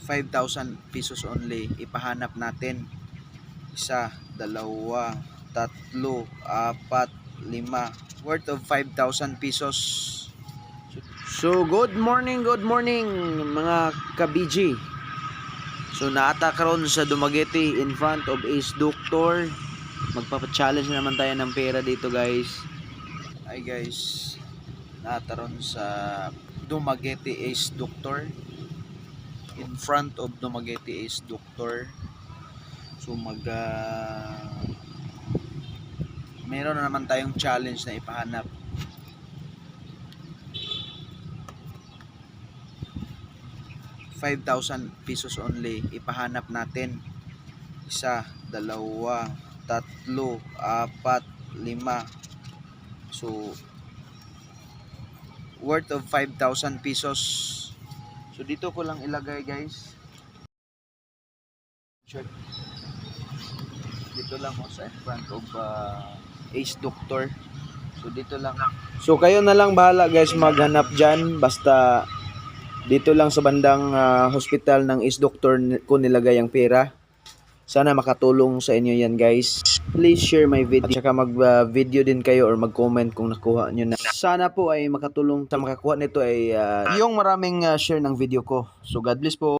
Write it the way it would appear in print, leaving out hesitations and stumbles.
5,000 pesos only. Ipahanap natin. 1, 2, 3, 4, 5. Worth of 5,000 pesos. So good morning mga ka-BG. So naata karon sa Dumaguete in front of Ace Doctor. Magpapa-challenge naman tayo ng pera dito, guys. Hi guys. Naata ron sa Dumaguete Ace Doctor. In front of Dumaguete Ace Doctor. So meron na naman tayong challenge na ipahanap. ₱5,000 pesos only. Ipahanap natin. 1, 2, 3, 4, 5. So worth of 5,000 pesos. So dito ko lang ilagay, guys. Check. Dito lang sa front of Ace Doctor. So dito lang. So kayo na lang bahala, guys, maghanap dyan. Basta dito lang sa bandang hospital ng Ace Doctor ko nilagay ang pera. Sana makatulong sa inyo yan, guys. Please share my video. At saka mag-video din kayo or mag-comment kung nakuha nyo na. Sana po ay makatulong sa makakuha nito ay yung maraming share ng video ko. So God bless po.